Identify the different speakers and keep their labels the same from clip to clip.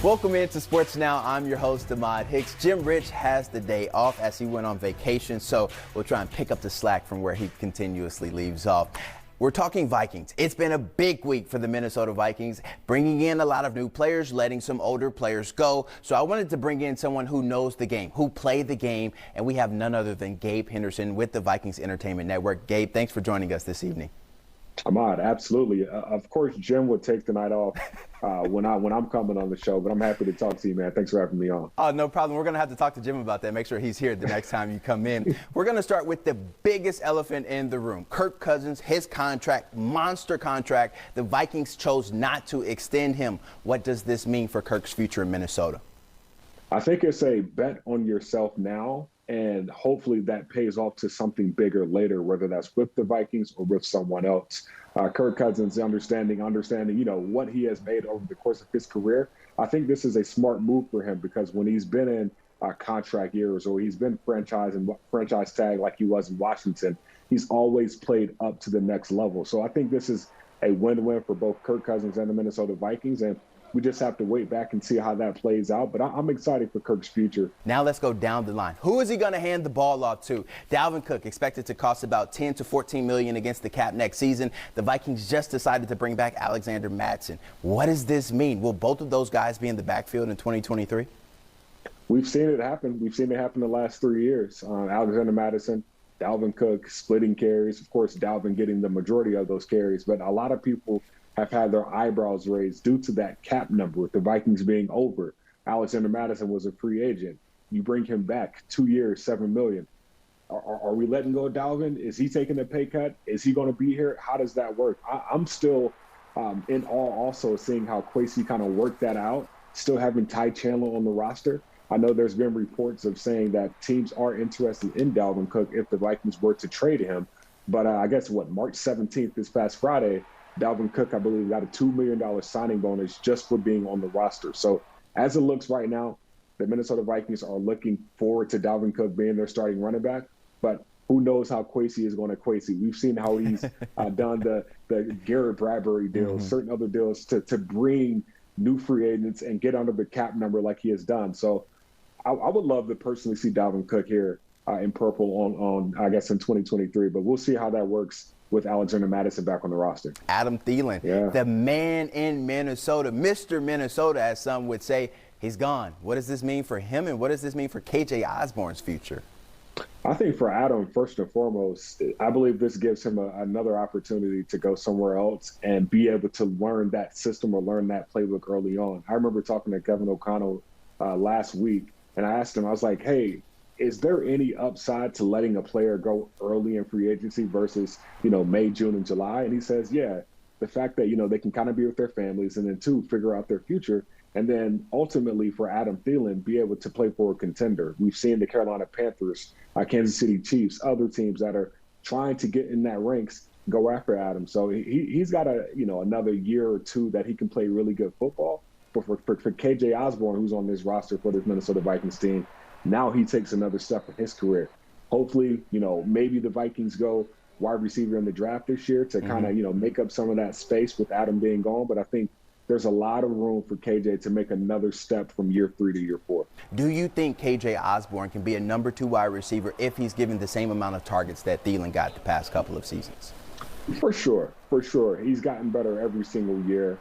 Speaker 1: Welcome into Sports Now. I'm your host, Ahmad Hicks. Jim Rich has the day off as he went on vacation, so we'll try and pick up the slack from where he continuously leaves off. We're talking Vikings. It's been a big week for the Minnesota Vikings, bringing in a lot of new players, letting some older players go. So I wanted to bring in someone who knows the game, who played the game, and we have none other than Gabe Henderson with the Vikings Entertainment Network. Gabe, thanks for joining us this evening.
Speaker 2: Ahmad, absolutely. Of course, Jim would take the night off when I'm coming on the show, but I'm happy to talk to you, man. Thanks for having me on.
Speaker 1: Oh, no problem. We're going to have to talk to Jim about that. Make sure he's here the next time you come in. We're going to start with the biggest elephant in the room. Kirk Cousins, his contract, monster contract. The Vikings chose not to extend him. What does this mean for Kirk's future in Minnesota?
Speaker 2: I think it's a bet on yourself now, and hopefully that pays off to something bigger later, whether that's with the Vikings or with someone else. Kirk Cousins understanding, what he has made over the course of his career. I think this is a smart move for him because when he's been in contract years or he's been franchise tag like he was in Washington, he's always played up to the next level. So I think this is a win-win for both Kirk Cousins and the Minnesota Vikings, and we just have to wait back and see how that plays out. But I'm excited for Kirk's future.
Speaker 1: Now let's go down the line. Who is he going to hand the ball off to? Dalvin Cook expected to cost about $10 to $14 million against the cap next season. The Vikings just decided to bring back Alexander Mattison. What does this mean? Will both of those guys be in the backfield in 2023?
Speaker 2: We've seen it happen. We've seen it happen the last 3 years. Alexander Mattison, Dalvin Cook splitting carries. Of course, Dalvin getting the majority of those carries. But a lot of people have had their eyebrows raised due to that cap number with the Vikings being over. Alexander Mattison was a free agent. You bring him back 2 years, $7 million. Are we letting go of Dalvin? Is he taking a pay cut? Is he going to be here? How does that work? I'm still in awe also seeing how Kwesi kind of worked that out, still having Ty Chandler on the roster. I know there's been reports of saying that teams are interested in Dalvin Cook if the Vikings were to trade him. But I guess, March 17th, this past Friday, Dalvin Cook, I believe, got a $2 million signing bonus just for being on the roster. So as it looks right now, the Minnesota Vikings are looking forward to Dalvin Cook being their starting running back. But who knows how Kwesi is going to Kwesi. We've seen how he's done the Garrett Bradbury deals, certain other deals to bring new free agents and get under the cap number like he has done. So I would love to personally see Dalvin Cook here in purple on I guess, in 2023. But we'll see how that works with Alexander Mattison back on the roster.
Speaker 1: Adam Thielen, the man in Minnesota, Mr. Minnesota, as some would say, he's gone. What does this mean for him, and what does this mean for KJ Osborne's future?
Speaker 2: I think for Adam, first and foremost, I believe this gives him another opportunity to go somewhere else and be able to learn that system or learn that playbook early on. I remember talking to Kevin O'Connell last week, and I asked him, I was like, hey, is there any upside to letting a player go early in free agency versus, May, June, and July? And he says, yeah, the fact that, they can kind of be with their families and then, two, figure out their future. And then ultimately for Adam Thielen, be able to play for a contender. We've seen the Carolina Panthers, Kansas City Chiefs, other teams that are trying to get in that ranks go after Adam. So he's got another year or two that he can play really good football. But for KJ Osborne, who's on this roster for this Minnesota Vikings team, now he takes another step in his career. Hopefully, maybe the Vikings go wide receiver in the draft this year to kind of, make up some of that space with Adam being gone. But I think there's a lot of room for KJ to make another step from year 3 to year 4.
Speaker 1: Do you think KJ Osborne can be a number 2 wide receiver if he's given the same amount of targets that Thielen got the past couple of seasons?
Speaker 2: For sure. He's gotten better every single year.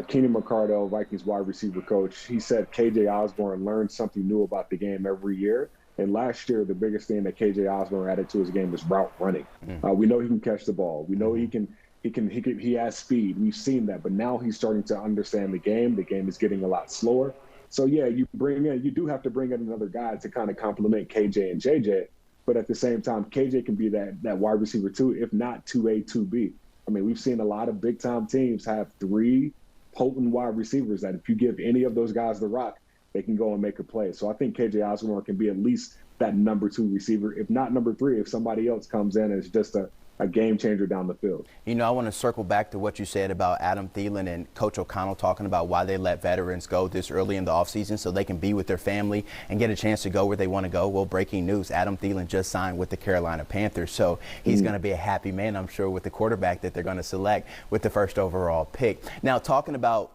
Speaker 2: Keenan McCardell, Vikings wide receiver coach, he said KJ Osborne learned something new about the game every year. And last year, the biggest thing that KJ Osborne added to his game was route running. We know he can catch the ball. We know he has speed. We've seen that, but now he's starting to understand the game. The game is getting a lot slower. So yeah, you do have to bring in another guy to kind of complement KJ and JJ. But at the same time, KJ can be that wide receiver too, if not 2A, 2B. I mean, we've seen a lot of big time teams have 3 potent wide receivers that if you give any of those guys the rock, they can go and make a play. So I think KJ Osborne can be at least that number 2 receiver, if not number 3, if somebody else comes in and it's just a game changer down the field.
Speaker 1: I want to circle back to what you said about Adam Thielen and Coach O'Connell talking about why they let veterans go this early in the offseason so they can be with their family and get a chance to go where they want to go. Well, breaking news, Adam Thielen just signed with the Carolina Panthers, so he's going to be a happy man, I'm sure, with the quarterback that they're going to select with the first overall pick. Now, talking about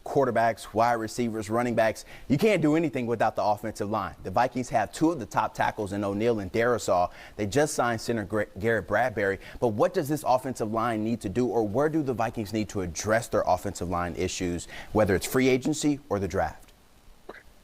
Speaker 1: quarterbacks, wide receivers, running backs. You can't do anything without the offensive line. The Vikings have two of the top tackles in O'Neal and Darisaw. They just signed center Garrett Bradbury. But what does this offensive line need to do, or where do the Vikings need to address their offensive line issues, whether it's free agency or the draft?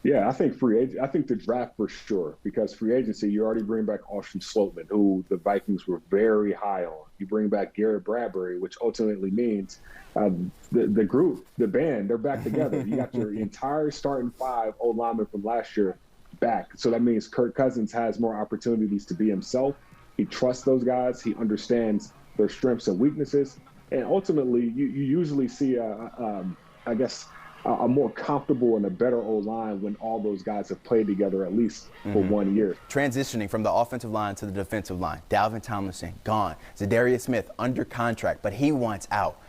Speaker 2: Yeah, I think I think the draft for sure, because free agency, you already bring back Austin Sloatman, who the Vikings were very high on. You bring back Garrett Bradbury, which ultimately means the group, the band, they're back together. You got your entire starting five old linemen from last year back. So that means Kirk Cousins has more opportunities to be himself. He trusts those guys. He understands their strengths and weaknesses. And ultimately, you usually see, I guess, a more comfortable and a better O-line when all those guys have played together at least for 1 year.
Speaker 1: Transitioning from the offensive line to the defensive line, Dalvin Tomlinson gone. Za'Darius Smith under contract, but he wants out.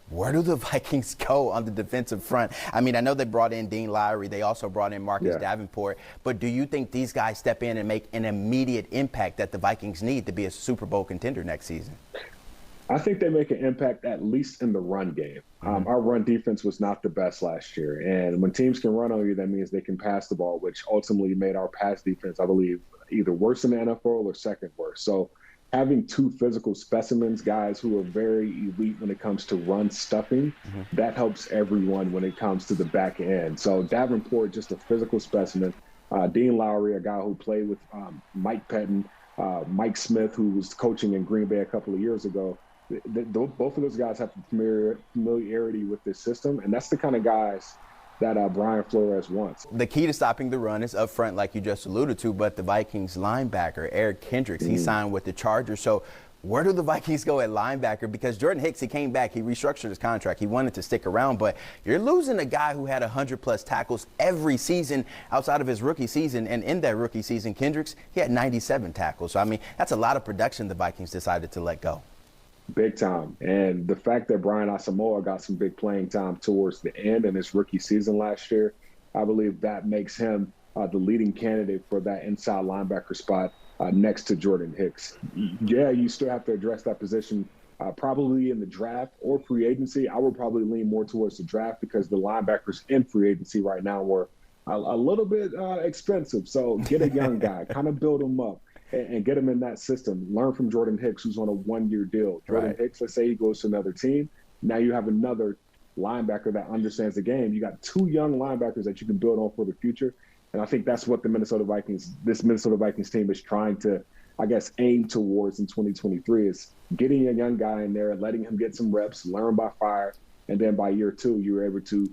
Speaker 1: Where do the Vikings go on the defensive front? I mean, I know they brought in Dean Lowry. They also brought in Marcus Davenport. But do you think these guys step in and make an immediate impact that the Vikings need to be a Super Bowl contender next season?
Speaker 2: I think they make an impact at least in the run game. Our run defense was not the best last year. And when teams can run on you, that means they can pass the ball, which ultimately made our pass defense, I believe, either worse in the NFL or second worst. So having two physical specimens, guys who are very elite when it comes to run stuffing, that helps everyone when it comes to the back end. So Davenport, just a physical specimen. Dean Lowry, a guy who played with Mike Pettin, Mike Smith, who was coaching in Green Bay a couple of years ago. Both of those guys have familiarity with this system, and that's the kind of guys that Brian Flores wants.
Speaker 1: The key to stopping the run is up front, like you just alluded to, but the Vikings linebacker, Eric Kendricks, he signed with the Chargers. So where do the Vikings go at linebacker? Because Jordan Hicks, he came back, he restructured his contract, he wanted to stick around, but you're losing a guy who had 100-plus tackles every season outside of his rookie season, and in that rookie season, Kendricks, he had 97 tackles. So, I mean, that's a lot of production the Vikings decided to let go.
Speaker 2: Big time. And the fact that Brian Asamoah got some big playing time towards the end in his rookie season last year, I believe that makes him the leading candidate for that inside linebacker spot next to Jordan Hicks. Yeah, you still have to address that position probably in the draft or free agency. I would probably lean more towards the draft because the linebackers in free agency right now were a little bit expensive. So get a young guy, kind of build him up. And get him in that system. Learn from Jordan Hicks, who's on a one-year deal. Jordan Hicks, let's say he goes to another team. Now you have another linebacker that understands the game. You got two young linebackers that you can build on for the future. And I think that's what this Minnesota Vikings team is trying to, I guess, aim towards in 2023 is getting a young guy in there, letting him get some reps, learn by fire, and then by year two, you're able to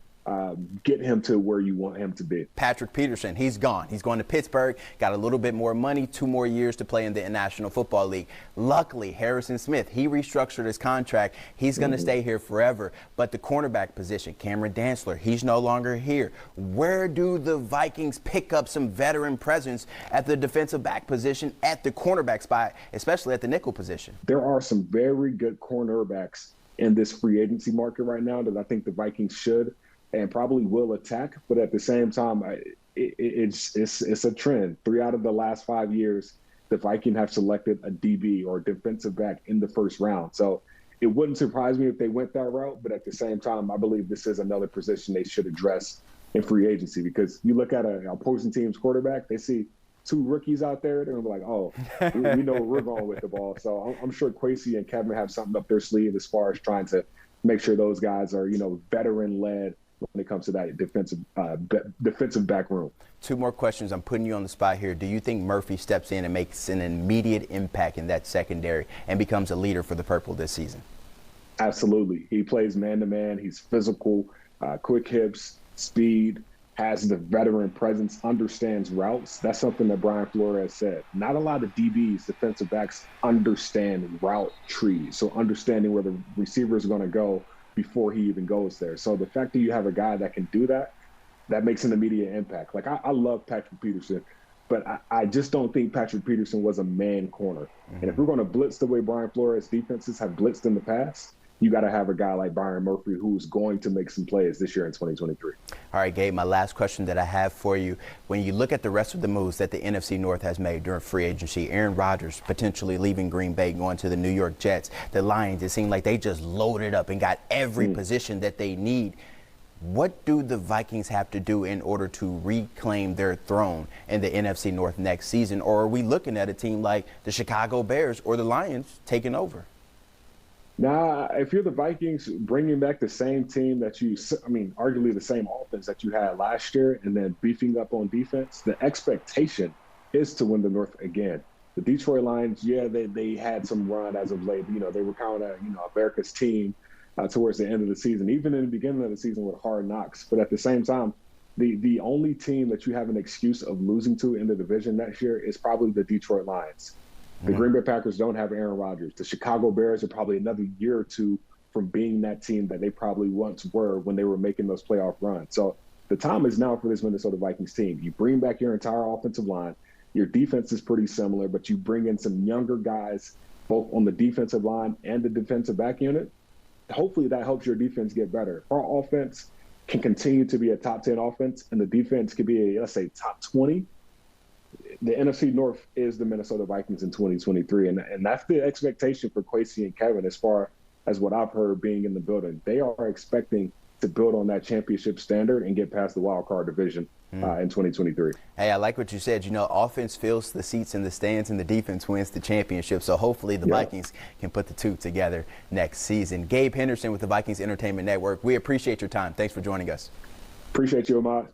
Speaker 2: get him to where you want him to be.
Speaker 1: Patrick Peterson, he's gone. He's going to Pittsburgh, got a little bit more money, 2 more years to play in the National Football League. Luckily, Harrison Smith, he restructured his contract. He's going to stay here forever. But the cornerback position, Cameron Dantzler, he's no longer here. Where do the Vikings pick up some veteran presence at the defensive back position, at the cornerback spot, especially at the nickel position?
Speaker 2: There are some very good cornerbacks in this free agency market right now that I think the Vikings should and probably will attack, but at the same time, it's a trend. 3 out of the last 5 years, the Vikings have selected a DB or a defensive back in the first round. So it wouldn't surprise me if they went that route, but at the same time, I believe this is another position they should address in free agency because you look at an opposing team's quarterback, they see 2 rookies out there, they're going to be like, oh, we know where we're going with the ball. So I'm sure Kwesi and Kevin have something up their sleeve as far as trying to make sure those guys are, veteran-led when it comes to that defensive back room.
Speaker 1: 2 more questions. I'm putting you on the spot here. Do you think Murphy steps in and makes an immediate impact in that secondary and becomes a leader for the Purple this season?
Speaker 2: Absolutely. He plays man-to-man. He's physical, quick hips, speed, has the veteran presence, understands routes. That's something that Brian Flores said. Not a lot of DBs, defensive backs, understand route trees, so understanding where the receivers are going to go before he even goes there. So the fact that you have a guy that can do that, that makes an immediate impact. Like, I love Patrick Peterson, but I just don't think Patrick Peterson was a man corner. And if we're going to blitz the way Brian Flores defenses have blitzed in the past, you got to have a guy like Byron Murphy who's going to make some plays this year in 2023.
Speaker 1: All right, Gabe, my last question that I have for you. When you look at the rest of the moves that the NFC North has made during free agency, Aaron Rodgers potentially leaving Green Bay, going to the New York Jets, the Lions, it seemed like they just loaded up and got every position that they need. What do the Vikings have to do in order to reclaim their throne in the NFC North next season? Or are we looking at a team like the Chicago Bears or the Lions taking over?
Speaker 2: Now, if you're the Vikings, bringing back the same team that arguably the same offense that you had last year, and then beefing up on defense, the expectation is to win the North again. The Detroit Lions, yeah, they had some run as of late. They were kind of, America's team towards the end of the season, even in the beginning of the season with hard knocks. But at the same time, the only team that you have an excuse of losing to in the division next year is probably the Detroit Lions. The Green Bay Packers don't have Aaron Rodgers. The Chicago Bears are probably another year or two from being that team that they probably once were when they were making those playoff runs. So the time is now for this Minnesota Vikings team. You bring back your entire offensive line. Your defense is pretty similar, but you bring in some younger guys, both on the defensive line and the defensive back unit. Hopefully that helps your defense get better. If our offense can continue to be a top 10 offense and the defense could be let's say, top 20, the NFC North is the Minnesota Vikings in 2023. And that's the expectation for Kwesi and Kevin as far as what I've heard being in the building. They are expecting to build on that championship standard and get past the wild card division in 2023.
Speaker 1: Hey, I like what you said. Offense fills the seats in the stands and the defense wins the championship. So hopefully the Vikings can put the two together next season. Gabe Henderson with the Vikings Entertainment Network. We appreciate your time. Thanks for joining us.
Speaker 2: Appreciate you, Ahmad.